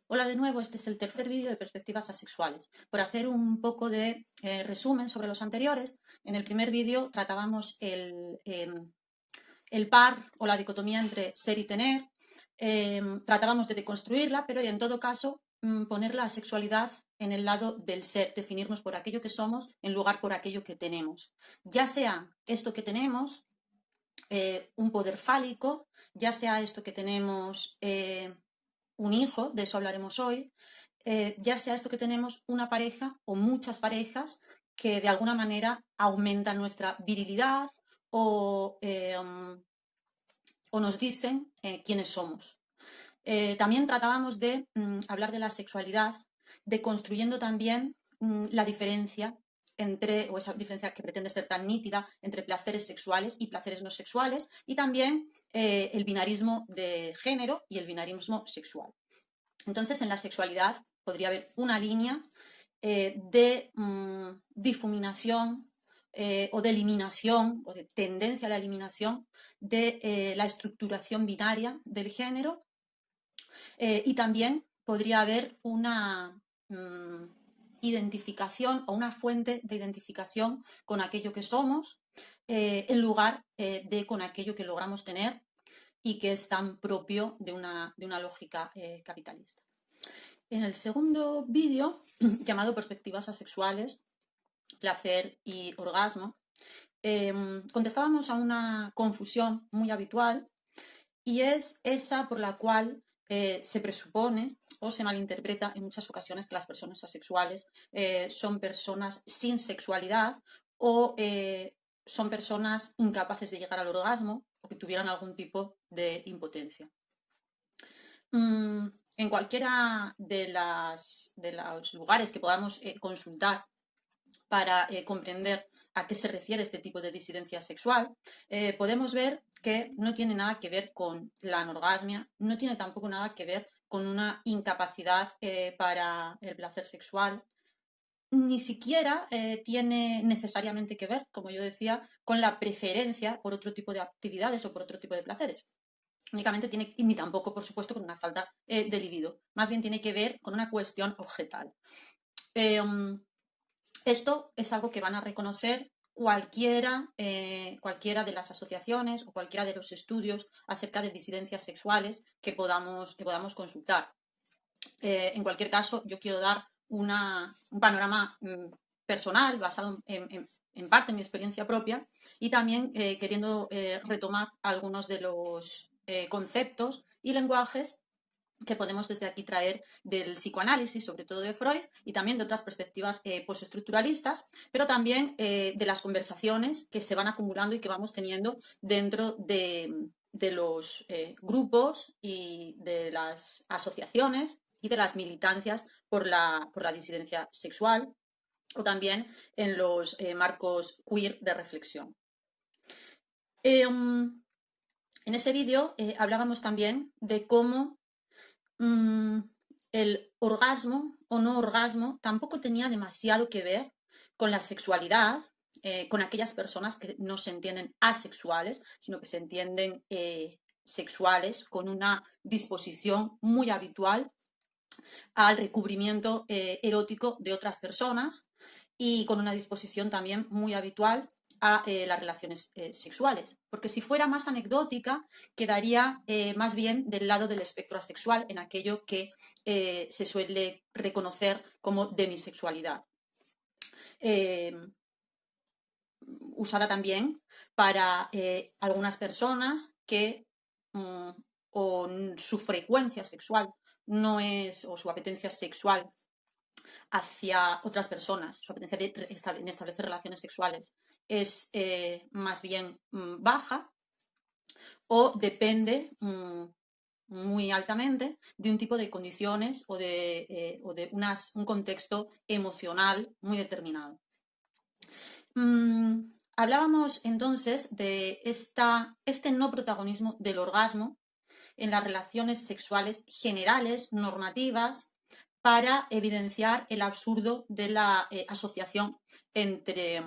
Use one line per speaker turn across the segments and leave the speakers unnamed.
Hola de nuevo, este es el tercer vídeo de perspectivas asexuales. Por hacer un poco de resumen sobre los anteriores, en el primer vídeo tratábamos el par o la dicotomía entre ser y tener, tratábamos de deconstruirla, pero en todo caso poner la sexualidad en el lado del ser, definirnos por aquello que somos en lugar por aquello que tenemos. Ya sea esto que tenemos, un poder fálico, ya sea esto que tenemos un hijo, de eso hablaremos hoy, ya sea esto que tenemos una pareja o muchas parejas que de alguna manera aumentan nuestra virilidad o nos dicen quiénes somos. También tratábamos de hablar de la sexualidad, deconstruyendo también la diferencia entre, o esa diferencia que pretende ser tan nítida entre placeres sexuales y placeres no sexuales, y también el binarismo de género y el binarismo sexual. Entonces, en la sexualidad podría haber una línea de difuminación o de eliminación o de tendencia a la eliminación de la estructuración binaria del género, y también podría haber una identificación o una fuente de identificación con aquello que somos, en lugar de con aquello que logramos tener y que es tan propio de una lógica capitalista. En el segundo vídeo, llamado Perspectivas asexuales, placer y orgasmo, contestábamos a una confusión muy habitual, y es esa por la cual se presupone o se malinterpreta en muchas ocasiones que las personas asexuales son personas sin sexualidad o son personas incapaces de llegar al orgasmo o que tuvieran algún tipo de impotencia. En cualquiera de los lugares que podamos consultar para comprender a qué se refiere este tipo de disidencia sexual, podemos ver que no tiene nada que ver con la anorgasmia, no tiene tampoco nada que ver con una incapacidad para el placer sexual, ni siquiera tiene necesariamente que ver, como yo decía, con la preferencia por otro tipo de actividades o por otro tipo de placeres. Únicamente tiene, ni tampoco, por supuesto, con una falta de libido. Más bien tiene que ver con una cuestión objetal. Esto es algo que van a reconocer cualquiera de las asociaciones o cualquiera de los estudios acerca de disidencias sexuales que podamos consultar. En cualquier caso, yo quiero dar un panorama personal basado en parte en mi experiencia propia y también queriendo retomar algunos de los conceptos y lenguajes que podemos desde aquí traer del psicoanálisis, sobre todo de Freud, y también de otras perspectivas postestructuralistas, pero también de las conversaciones que se van acumulando y que vamos teniendo dentro de los grupos y de las asociaciones y de las militancias por la disidencia sexual, o también en los marcos queer de reflexión. En ese vídeo hablábamos también de cómo el orgasmo o no orgasmo tampoco tenía demasiado que ver con la sexualidad, con aquellas personas que no se entienden asexuales, sino que se entienden sexuales con una disposición muy habitual al recubrimiento erótico de otras personas y con una disposición también muy habitual a las relaciones sexuales. Porque si fuera más anecdótica, quedaría más bien del lado del espectro asexual, en aquello que se suele reconocer como demisexualidad. Usada también para algunas personas que o su frecuencia sexual no es, o su apetencia sexual hacia otras personas, su apetencia en establecer relaciones sexuales es más bien baja, o depende muy altamente de un tipo de condiciones o de un contexto emocional muy determinado. Hablábamos entonces de este no protagonismo del orgasmo en las relaciones sexuales generales, normativas, para evidenciar el absurdo de la asociación entre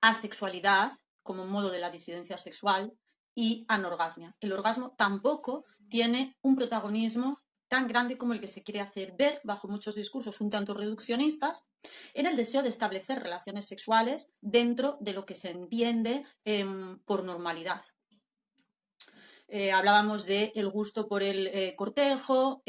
asexualidad como modo de la disidencia sexual y anorgasmia. El orgasmo tampoco tiene un protagonismo tan grande como el que se quiere hacer ver bajo muchos discursos un tanto reduccionistas, en el deseo de establecer relaciones sexuales dentro de lo que se entiende por normalidad. Hablábamos del gusto por el cortejo,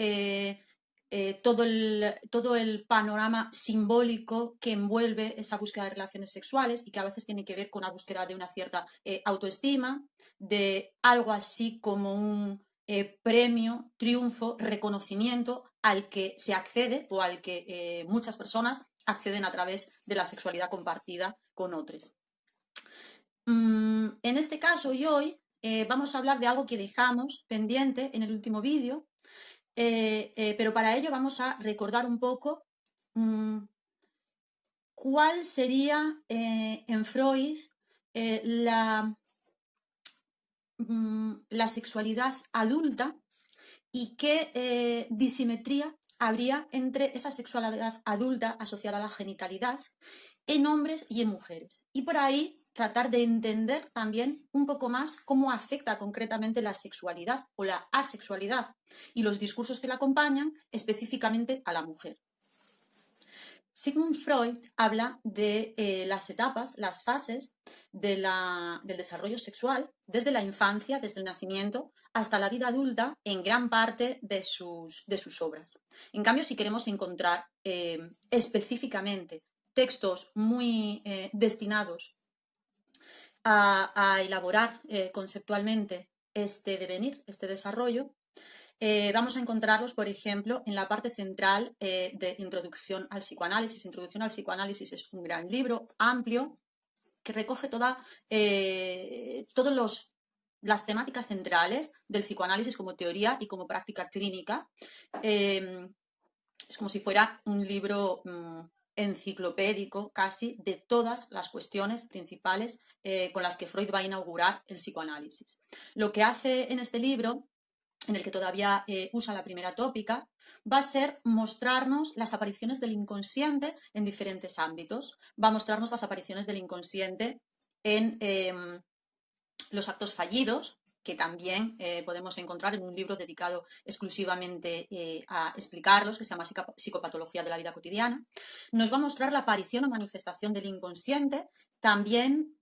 todo el panorama simbólico que envuelve esa búsqueda de relaciones sexuales y que a veces tiene que ver con la búsqueda de una cierta autoestima, de algo así como un premio, triunfo, reconocimiento al que se accede o al que muchas personas acceden a través de la sexualidad compartida con otros. En este caso y hoy vamos a hablar de algo que dejamos pendiente en el último vídeo, pero para ello vamos a recordar un poco cuál sería en Freud la sexualidad adulta y qué disimetría habría entre esa sexualidad adulta asociada a la genitalidad en hombres y en mujeres. Y por ahí tratar de entender también un poco más cómo afecta concretamente la sexualidad o la asexualidad y los discursos que la acompañan específicamente a la mujer. Sigmund Freud habla de las etapas, las fases del desarrollo sexual desde la infancia, desde el nacimiento, hasta la vida adulta en gran parte de sus obras. En cambio, si queremos encontrar específicamente textos muy destinados a elaborar conceptualmente este devenir, este desarrollo, vamos a encontrarlos, por ejemplo, en la parte central de Introducción al psicoanálisis. Introducción al psicoanálisis es un gran libro, amplio, que recoge todas las temáticas centrales del psicoanálisis como teoría y como práctica clínica. Es como si fuera un libro enciclopédico casi de todas las cuestiones principales con las que Freud va a inaugurar el psicoanálisis. Lo que hace en este libro, en el que todavía usa la primera tópica, va a ser mostrarnos las apariciones del inconsciente en diferentes ámbitos. Va a mostrarnos las apariciones del inconsciente en los actos fallidos, que también podemos encontrar en un libro dedicado exclusivamente a explicarlos, que se llama Psicopatología de la vida cotidiana. Nos va a mostrar la aparición o manifestación del inconsciente, también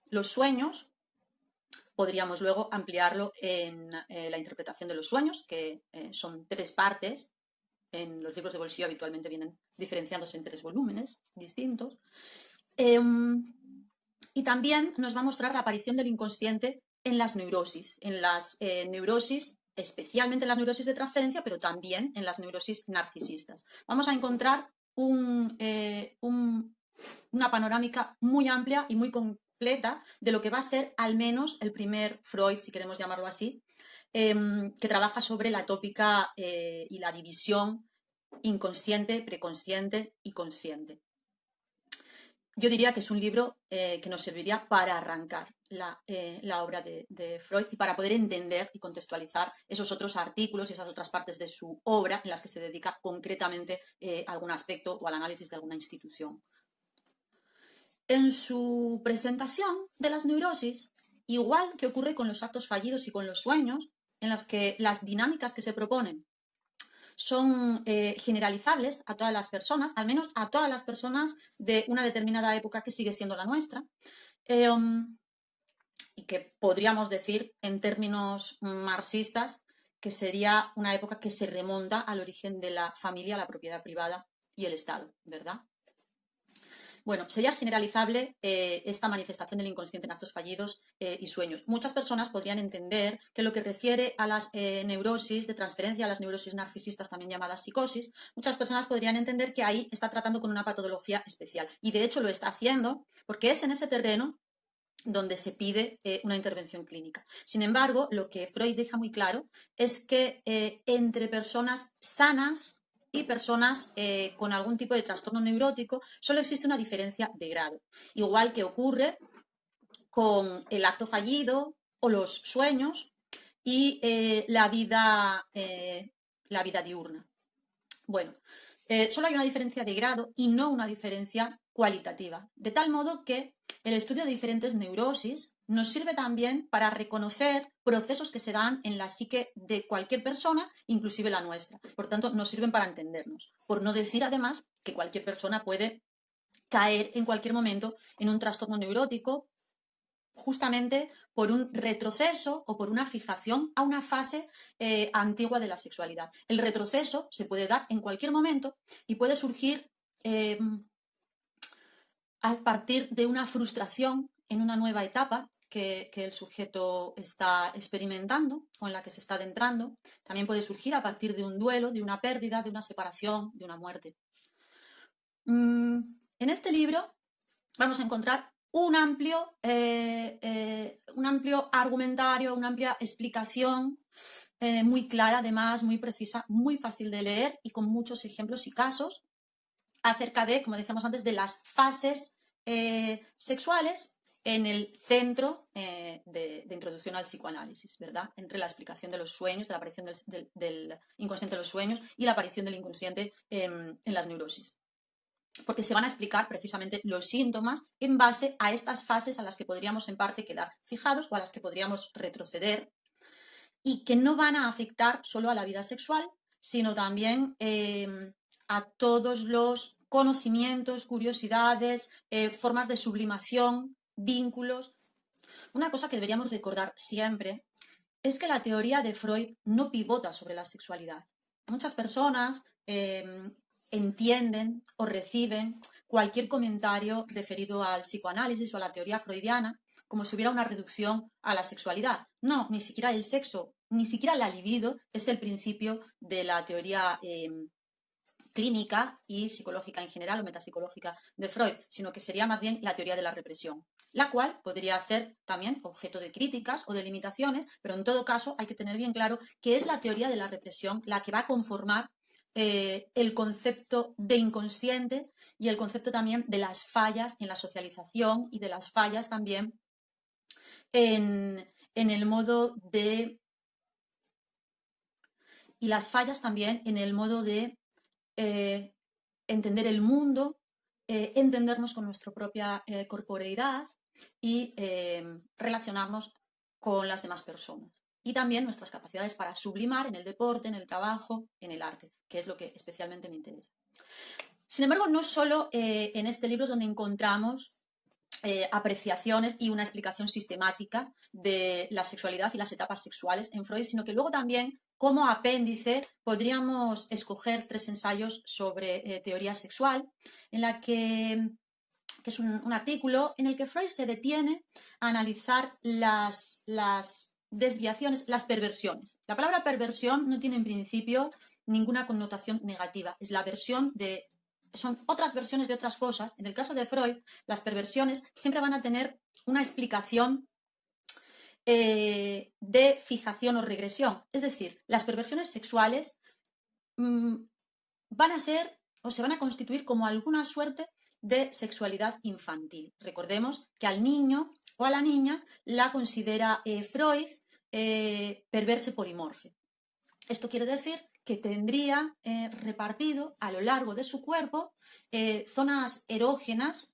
los sueños. Podríamos luego ampliarlo en la interpretación de los sueños, que son 3 partes. En los libros de bolsillo habitualmente vienen diferenciándose en 3 volúmenes distintos. Y también nos va a mostrar la aparición del inconsciente en las neurosis, especialmente en las neurosis de transferencia, pero también en las neurosis narcisistas. Vamos a encontrar una panorámica muy amplia y muy completa de lo que va a ser al menos el primer Freud, si queremos llamarlo así, que trabaja sobre la tópica y la división inconsciente, preconsciente y consciente. Yo diría que es un libro que nos serviría para arrancar la obra de Freud y para poder entender y contextualizar esos otros artículos y esas otras partes de su obra en las que se dedica concretamente a algún aspecto o al análisis de alguna institución. En su presentación de las neurosis, igual que ocurre con los actos fallidos y con los sueños, en las que las dinámicas que se proponen son generalizables a todas las personas, al menos a todas las personas de una determinada época que sigue siendo la nuestra, y que podríamos decir en términos marxistas que sería una época que se remonta al origen de la familia, la propiedad privada y el Estado, ¿verdad? Bueno, sería generalizable esta manifestación del inconsciente en actos fallidos y sueños. Muchas personas podrían entender que lo que refiere a las neurosis de transferencia, a las neurosis narcisistas, también llamadas psicosis, muchas personas podrían entender que ahí está tratando con una patología especial. Y de hecho lo está haciendo porque es en ese terreno donde se pide una intervención clínica. Sin embargo, lo que Freud deja muy claro es que entre personas sanas y personas con algún tipo de trastorno neurótico solo existe una diferencia de grado, igual que ocurre con el acto fallido o los sueños y la vida diurna. Bueno, solo hay una diferencia de grado y no una diferencia cualitativa, de tal modo que el estudio de diferentes neurosis nos sirve también para reconocer procesos que se dan en la psique de cualquier persona, inclusive la nuestra. Por tanto, nos sirven para entendernos. Por no decir, además, que cualquier persona puede caer en cualquier momento en un trastorno neurótico, justamente por un retroceso o por una fijación a una fase antigua de la sexualidad. El retroceso se puede dar en cualquier momento y puede surgir a partir de una frustración en una nueva etapa que el sujeto está experimentando o en la que se está adentrando. También puede surgir a partir de un duelo, de una pérdida, de una separación, de una muerte. En este libro vamos a encontrar un amplio argumentario, una amplia explicación muy clara, además, muy precisa, muy fácil de leer y con muchos ejemplos y casos acerca de, como decíamos antes, de las fases sexuales en el centro de introducción al psicoanálisis, ¿verdad? Entre la explicación de los sueños, de la aparición del inconsciente en los sueños y la aparición del inconsciente en las neurosis. Porque se van a explicar precisamente los síntomas en base a estas fases a las que podríamos en parte quedar fijados o a las que podríamos retroceder y que no van a afectar solo a la vida sexual, sino también a todos los conocimientos, curiosidades, formas de sublimación, vínculos. Una cosa que deberíamos recordar siempre es que la teoría de Freud no pivota sobre la sexualidad. Muchas personas entienden o reciben cualquier comentario referido al psicoanálisis o a la teoría freudiana como si hubiera una reducción a la sexualidad. No, ni siquiera el sexo, ni siquiera la libido es el principio de la teoría clínica y psicológica en general o metapsicológica de Freud, sino que sería más bien la teoría de la represión, la cual podría ser también objeto de críticas o de limitaciones, pero en todo caso hay que tener bien claro que es la teoría de la represión la que va a conformar el concepto de inconsciente y el concepto también de las fallas en la socialización y de las fallas también en el modo de... y las fallas también en el modo de entender el mundo, entendernos con nuestra propia corporeidad y relacionarnos con las demás personas. Y también nuestras capacidades para sublimar en el deporte, en el trabajo, en el arte, que es lo que especialmente me interesa. Sin embargo, no solo en este libro es donde encontramos apreciaciones y una explicación sistemática de la sexualidad y las etapas sexuales en Freud, sino que luego también como apéndice podríamos escoger 3 ensayos sobre teoría sexual, en la que es un artículo en el que Freud se detiene a analizar las desviaciones, las perversiones. La palabra perversión no tiene en principio ninguna connotación negativa, es la versión de... son otras versiones de otras cosas. En el caso de Freud, las perversiones siempre van a tener una explicación de fijación o regresión. Es decir, las perversiones sexuales van a ser o se van a constituir como alguna suerte de sexualidad infantil. Recordemos que al niño o a la niña la considera Freud perverse polimorfe. Esto quiere decir que tendría repartido a lo largo de su cuerpo zonas erógenas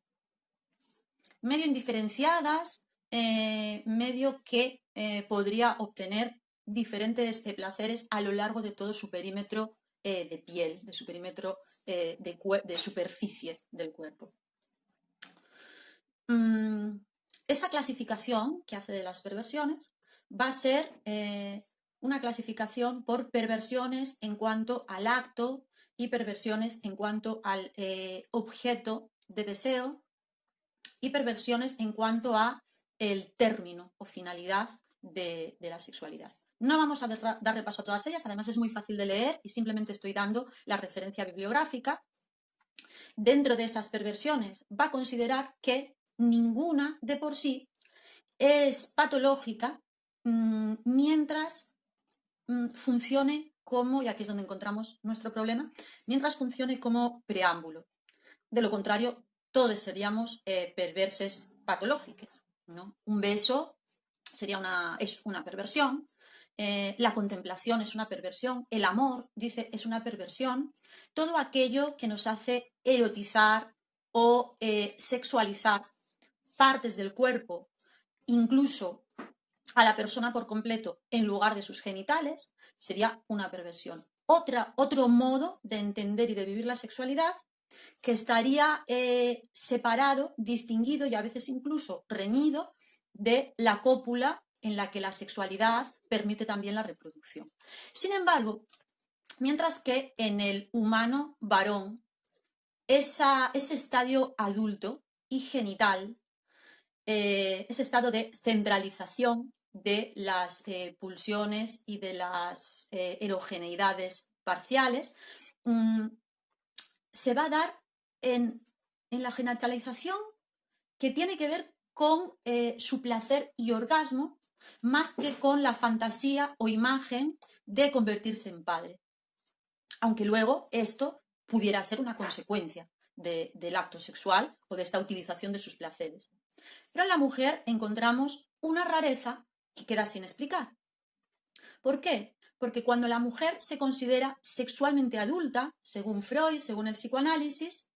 medio indiferenciadas, medio que podría obtener diferentes placeres a lo largo de todo su perímetro de piel, de su perímetro de superficie del cuerpo. Esa clasificación que hace de las perversiones va a ser una clasificación por perversiones en cuanto al acto y perversiones en cuanto al objeto de deseo y perversiones en cuanto a el término o finalidad de la sexualidad. No vamos a dar repaso a todas ellas, además es muy fácil de leer y simplemente estoy dando la referencia bibliográfica. Dentro de esas perversiones va a considerar que ninguna de por sí es patológica mientras funcione como, y aquí es donde encontramos nuestro problema, mientras funcione como preámbulo. De lo contrario, todos seríamos perverses patológicos, ¿no? Un beso es una perversión, la contemplación es una perversión, el amor, dice, es una perversión, todo aquello que nos hace erotizar o sexualizar partes del cuerpo incluso a la persona por completo en lugar de sus genitales, sería una perversión. Otro modo de entender y de vivir la sexualidad que estaría separado, distinguido y a veces incluso reñido de la cópula en la que la sexualidad permite también la reproducción. Sin embargo, mientras que en el humano varón, ese estadio adulto y genital, ese estado de centralización de las pulsiones y de las erogeneidades parciales, se va a dar en la genitalización que tiene que ver con su placer y orgasmo, más que con la fantasía o imagen de convertirse en padre. Aunque luego esto pudiera ser una consecuencia del acto sexual o de esta utilización de sus placeres. Pero en la mujer encontramos una rareza que queda sin explicar. ¿Por qué? Porque cuando la mujer se considera sexualmente adulta, según Freud, según el psicoanálisis,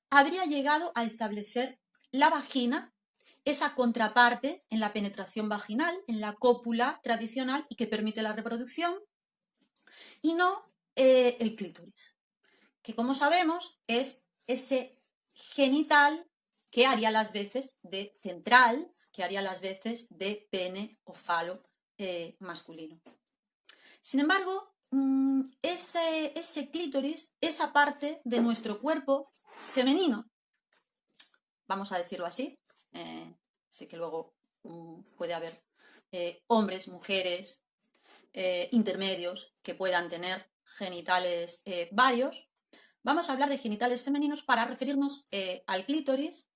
habría llegado a establecer la vagina, esa contraparte en la penetración vaginal, en la cópula tradicional y que permite la reproducción, y no el clítoris, que como sabemos es ese genital que haría las veces de central, que haría las veces de pene o falo masculino. Sin embargo, ese clítoris, esa parte de nuestro cuerpo femenino, vamos a decirlo así, sé que luego puede haber hombres, mujeres, intermedios que puedan tener genitales varios. Vamos a hablar de genitales femeninos para referirnos al clítoris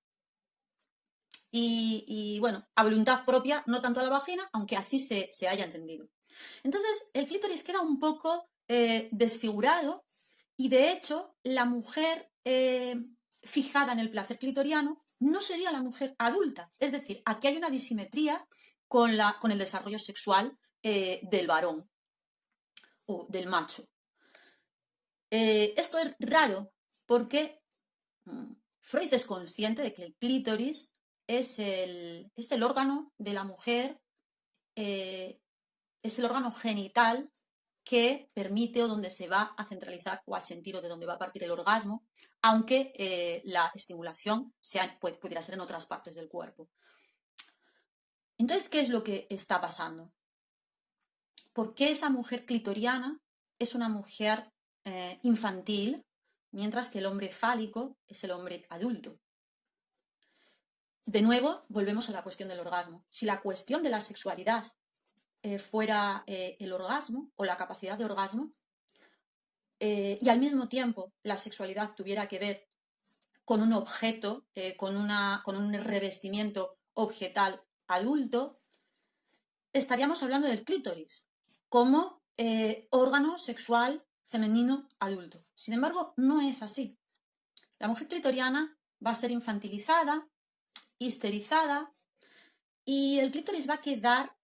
y, bueno, a voluntad propia, no tanto a la vagina, aunque así se haya entendido. Entonces, el clítoris queda un poco desfigurado y, de hecho, la mujer fijada en el placer clitoriano no sería la mujer adulta. Es decir, aquí hay una disimetría con el desarrollo sexual del varón o del macho. Esto es raro porque Freud es consciente de que el clítoris es el órgano de la mujer, es el órgano genital que permite o donde se va a centralizar o a sentir o de donde va a partir el orgasmo, aunque la estimulación pudiera ser en otras partes del cuerpo. Entonces, ¿qué es lo que está pasando? ¿Por qué esa mujer clitoriana es una mujer infantil, mientras que el hombre fálico es el hombre adulto? De nuevo, volvemos a la cuestión del orgasmo. Si la cuestión de la sexualidad fuera el orgasmo o la capacidad de orgasmo, y al mismo tiempo la sexualidad tuviera que ver con un objeto, con un revestimiento objetal adulto, estaríamos hablando del clítoris como órgano sexual femenino adulto. Sin embargo, no es así. La mujer clitoriana va a ser infantilizada, histerizada, y el clítoris va a quedar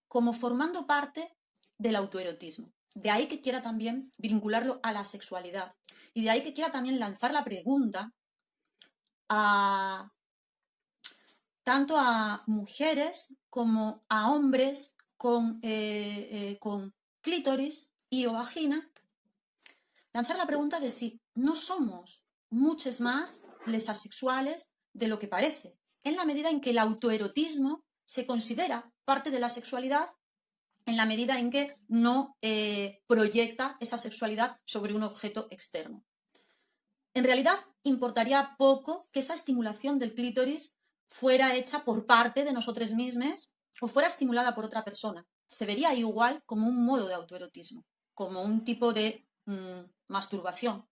como formando parte del autoerotismo. De ahí que quiera también vincularlo a la sexualidad. Y de ahí que quiera también lanzar la pregunta tanto a mujeres como a hombres con clítoris y o vagina, lanzar la pregunta de si no somos muchos más les asexuales de lo que parece, en la medida en que el autoerotismo se considera parte de la sexualidad, en la medida en que no proyecta esa sexualidad sobre un objeto externo. En realidad, importaría poco que esa estimulación del clítoris fuera hecha por parte de nosotros mismos o fuera estimulada por otra persona. Se vería igual como un modo de autoerotismo, como un tipo de masturbación.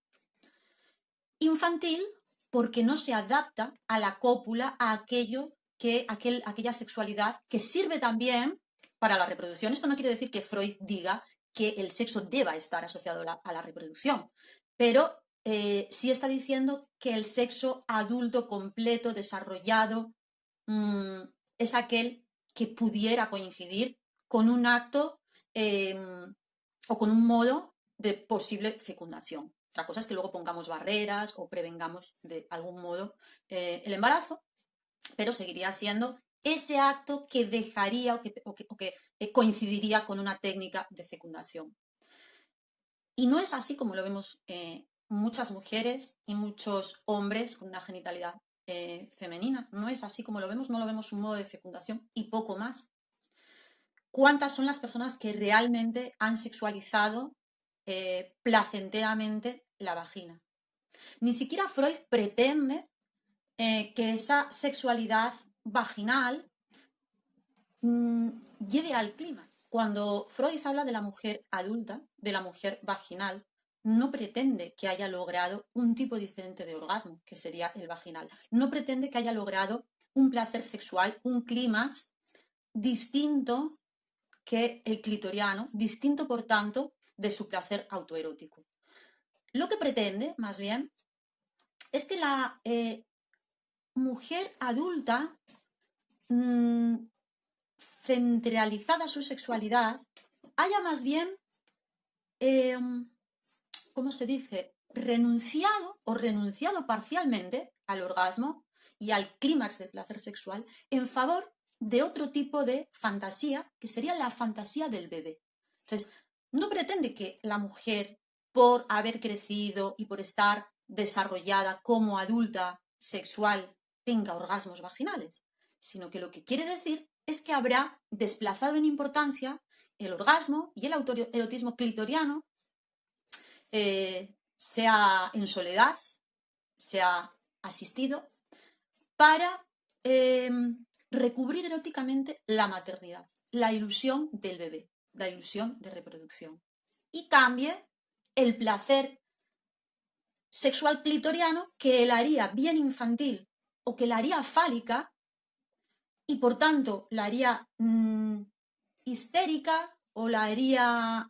Infantil porque no se adapta a la cópula, a aquella sexualidad que sirve también para la reproducción. Esto no quiere decir que Freud diga que el sexo deba estar asociado a la reproducción, pero sí está diciendo que el sexo adulto, completo, desarrollado, es aquel que pudiera coincidir con un acto o con un modo de posible fecundación. Otra cosa es que luego pongamos barreras o prevengamos de algún modo el embarazo, pero seguiría siendo ese acto que dejaría o que coincidiría con una técnica de fecundación. Y no es así como lo vemos muchas mujeres y muchos hombres con una genitalidad femenina. No es así como lo vemos, no lo vemos un modo de fecundación y poco más. ¿Cuántas son las personas que realmente han sexualizado placenteramente la vagina? Ni siquiera Freud pretende que esa sexualidad vaginal lleve al clímax. Cuando Freud habla de la mujer adulta, de la mujer vaginal, no pretende que haya logrado un tipo diferente de orgasmo, que sería el vaginal. No pretende que haya logrado un placer sexual, un clímax distinto que el clitoriano, distinto por tanto de su placer autoerótico. Lo que pretende, más bien, es que la mujer adulta, centralizada su sexualidad, haya más bien, ¿cómo se dice?, renunciado parcialmente al orgasmo y al clímax del placer sexual en favor de otro tipo de fantasía, que sería la fantasía del bebé. Entonces, no pretende que la mujer, por haber crecido y por estar desarrollada como adulta sexual, tenga orgasmos vaginales, sino que lo que quiere decir es que habrá desplazado en importancia el orgasmo y el autoerotismo clitoriano, sea en soledad, sea asistido, para recubrir eróticamente la maternidad, la ilusión del bebé, la ilusión de reproducción. Y cambie el placer sexual clitoriano que la haría bien infantil o que la haría fálica y por tanto la haría histérica o la haría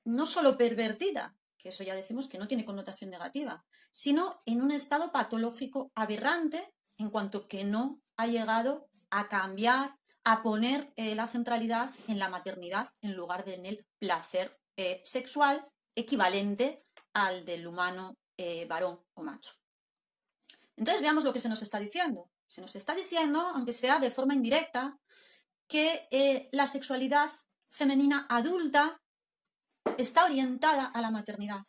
no solo pervertida, que eso ya decimos que no tiene connotación negativa, sino en un estado patológico aberrante en cuanto que no ha llegado a cambiar, a poner la centralidad en la maternidad en lugar de en el placer sexual equivalente al del humano varón o macho. Entonces veamos lo que se nos está diciendo. Se nos está diciendo, aunque sea de forma indirecta, que la sexualidad femenina adulta está orientada a la maternidad,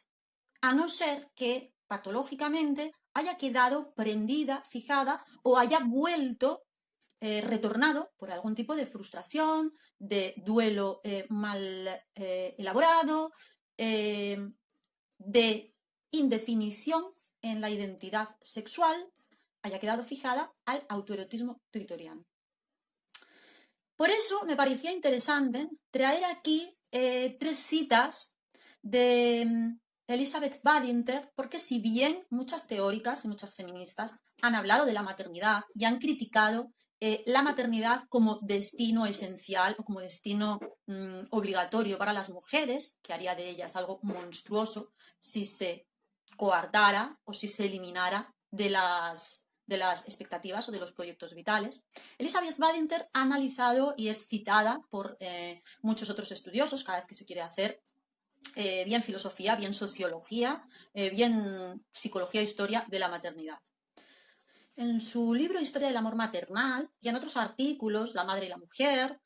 a no ser que patológicamente haya quedado prendida, fijada o haya vuelto, retornado por algún tipo de frustración, de duelo mal elaborado, de indefinición en la identidad sexual, haya quedado fijada al autoerotismo clitoriano. Por eso me parecía interesante traer aquí 3 citas de Elizabeth Badinter, porque si bien muchas teóricas y muchas feministas han hablado de la maternidad y han criticado la maternidad como destino esencial o como destino obligatorio para las mujeres, que haría de ellas algo monstruoso si se coartara o si se eliminara de las expectativas o de los proyectos vitales. Elizabeth Badinter ha analizado y es citada por muchos otros estudiosos cada vez que se quiere hacer bien filosofía, bien sociología, bien psicología e historia de la maternidad. En su libro Historia del amor maternal y en otros artículos, La madre y la mujer,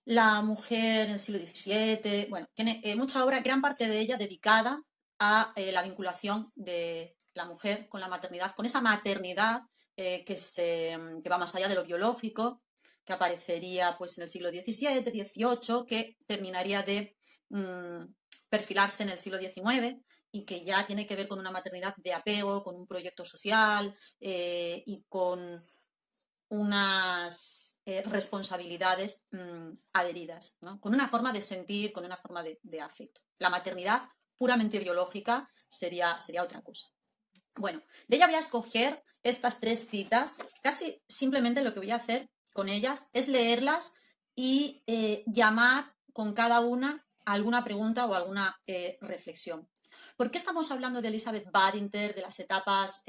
la mujer en el siglo XVII, bueno, tiene mucha obra, gran parte de ella dedicada a la vinculación de la mujer con la maternidad, con esa maternidad que va más allá de lo biológico, que aparecería pues en el siglo XVII, XVIII, que terminaría de perfilarse en el siglo XIX y que ya tiene que ver con una maternidad de apego, con un proyecto social y con unas responsabilidades adheridas, ¿no? Con una forma de sentir, con una forma de afecto. La maternidad puramente biológica sería otra cosa. Bueno, de ella voy a escoger estas 3 citas. Casi simplemente lo que voy a hacer con ellas es leerlas y llamar con cada una alguna pregunta o alguna reflexión. ¿Por qué estamos hablando de Elizabeth Badinter, de las etapas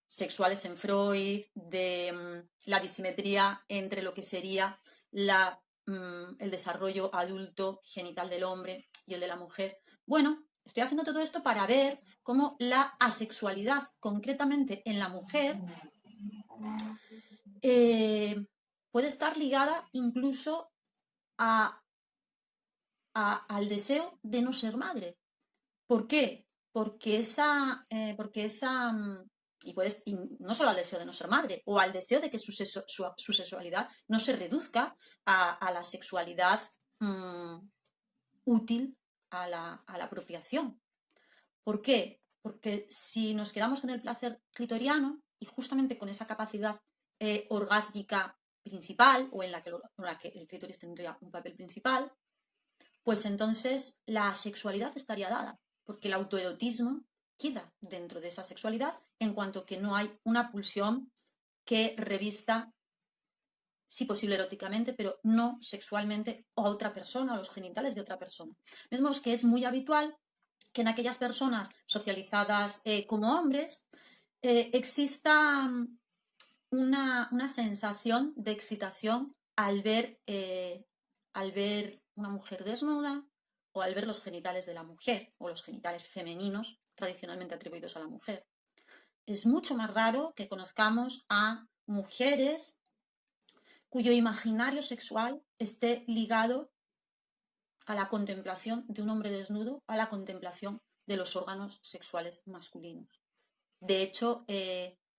sexuales en Freud, de la disimetría entre lo que sería el desarrollo adulto genital del hombre y el de la mujer? Bueno, Estoy haciendo todo esto para ver cómo la asexualidad, concretamente en la mujer, puede estar ligada incluso al deseo de no ser madre. ¿Por qué? Y no solo al deseo de no ser madre, o al deseo de que su sexualidad no se reduzca a la sexualidad útil a la apropiación. ¿Por qué? Porque si nos quedamos con el placer clitoriano y justamente con esa capacidad orgásmica principal, o en la que el clítoris tendría un papel principal, pues entonces la sexualidad estaría dada, porque el autoerotismo queda dentro de esa sexualidad en cuanto que no hay una pulsión que revista, sí posible eróticamente, pero no sexualmente, a otra persona, a los genitales de otra persona. Vemos que es muy habitual que en aquellas personas socializadas como hombres exista una sensación de excitación al ver una mujer desnuda o al ver los genitales de la mujer o los genitales femeninos tradicionalmente atribuidos a la mujer. Es mucho más raro que conozcamos a mujeres cuyo imaginario sexual esté ligado a la contemplación de un hombre desnudo, a la contemplación de los órganos sexuales masculinos. De hecho,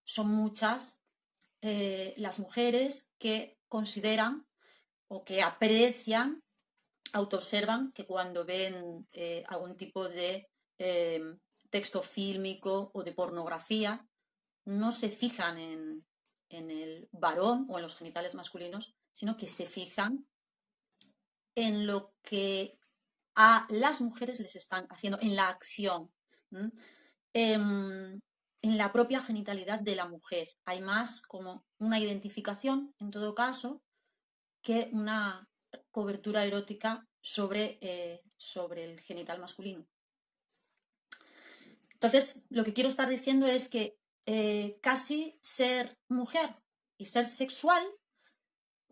son muchas las mujeres que consideran o que aprecian, autoobservan que cuando ven algún tipo de texto fílmico o de pornografía, no se fijan en el varón o en los genitales masculinos, sino que se fijan en lo que a las mujeres les están haciendo, en la acción, en la propia genitalidad de la mujer. Hay más como una identificación, en todo caso, que una cobertura erótica sobre el genital masculino. Entonces, lo que quiero estar diciendo es que casi ser mujer y ser sexual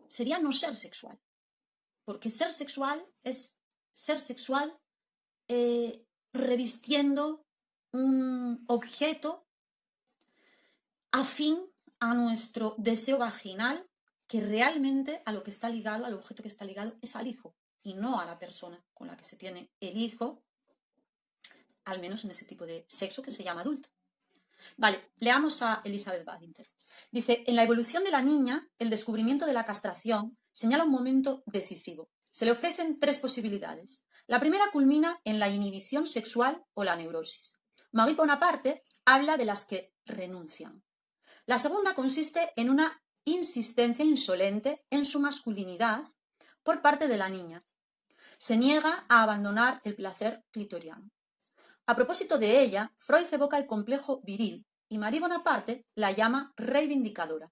sería no ser sexual. Porque ser sexual es ser sexual revistiendo un objeto afín a nuestro deseo vaginal, que realmente a lo que está ligado, al objeto que está ligado, es al hijo y no a la persona con la que se tiene el hijo, al menos en ese tipo de sexo que se llama adulto. Vale, leamos a Elizabeth Badinter. Dice, en la evolución de la niña, el descubrimiento de la castración señala un momento decisivo. Se le ofrecen tres posibilidades. La primera culmina en la inhibición sexual o la neurosis. Marie Bonaparte habla de las que renuncian. La segunda consiste en una insistencia insolente en su masculinidad por parte de la niña. Se niega a abandonar el placer clitoriano. A propósito de ella, Freud evoca el complejo viril y Marie Bonaparte la llama reivindicadora.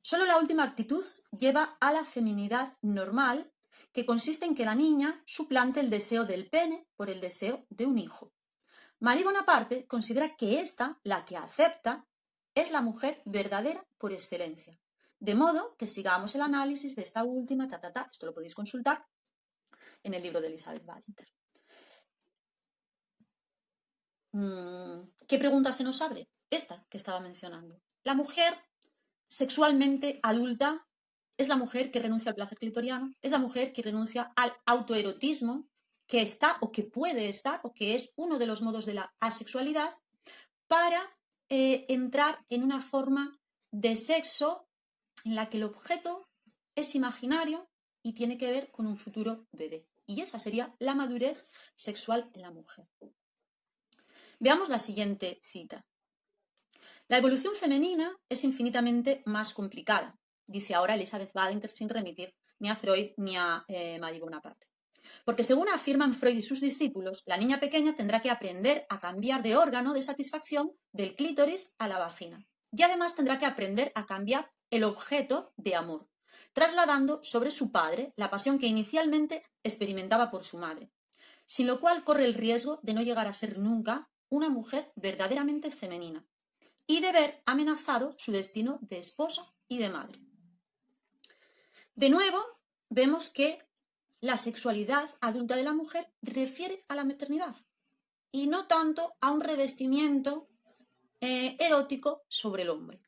Solo la última actitud lleva a la feminidad normal, que consiste en que la niña suplante el deseo del pene por el deseo de un hijo. Marie Bonaparte considera que esta, la que acepta, es la mujer verdadera por excelencia. De modo que sigamos el análisis de esta última, esto lo podéis consultar en el libro de Elizabeth Badinter. ¿Qué pregunta se nos abre? Esta que estaba mencionando. La mujer sexualmente adulta es la mujer que renuncia al placer clitoriano, es la mujer que renuncia al autoerotismo, que está o que puede estar o que es uno de los modos de la asexualidad, para entrar en una forma de sexo en la que el objeto es imaginario y tiene que ver con un futuro bebé. Y esa sería la madurez sexual en la mujer. Veamos la siguiente cita. La evolución femenina es infinitamente más complicada, dice ahora Elizabeth Badinter sin remitir ni a Freud ni a Marie Bonaparte. Porque según afirman Freud y sus discípulos, la niña pequeña tendrá que aprender a cambiar de órgano de satisfacción del clítoris a la vagina. Y además tendrá que aprender a cambiar el objeto de amor, trasladando sobre su padre la pasión que inicialmente experimentaba por su madre, sin lo cual corre el riesgo de no llegar a ser nunca una mujer verdaderamente femenina y de ver amenazado su destino de esposa y de madre. De nuevo, vemos que la sexualidad adulta de la mujer refiere a la maternidad. y no tanto a un revestimiento erótico sobre el hombre.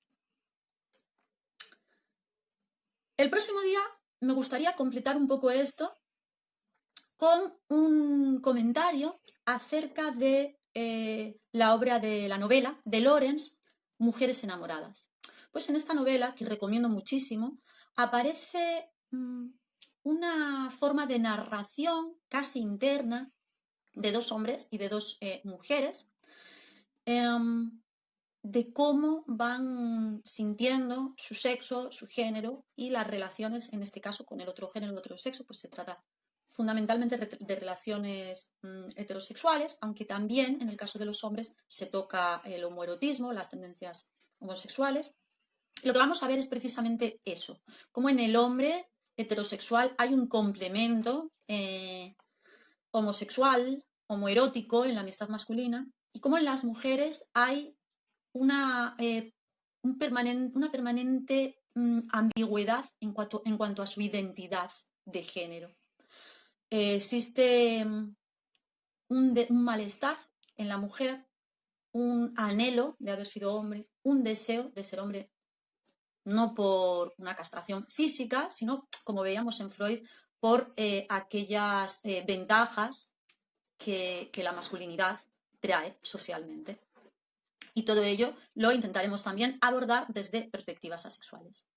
El próximo día me gustaría completar un poco esto con un comentario acerca de la obra de la novela de Lawrence, Mujeres enamoradas. Pues en esta novela, que recomiendo muchísimo, aparece una forma de narración casi interna de dos hombres y de dos mujeres, de cómo van sintiendo su sexo, su género y las relaciones, en este caso, con el otro género, el otro sexo, pues se trata fundamentalmente de relaciones heterosexuales, aunque también en el caso de los hombres se toca el homoerotismo, las tendencias homosexuales. Lo que vamos a ver es precisamente eso, cómo en el hombre heterosexual hay un complemento homosexual, homoerótico en la amistad masculina, y cómo en las mujeres hay una permanente ambigüedad en cuanto a su identidad de género. Existe un malestar en la mujer, un anhelo de haber sido hombre, un deseo de ser hombre, no por una castración física, sino, como veíamos en Freud, por aquellas ventajas que la masculinidad trae socialmente. Y todo ello lo intentaremos también abordar desde perspectivas asexuales.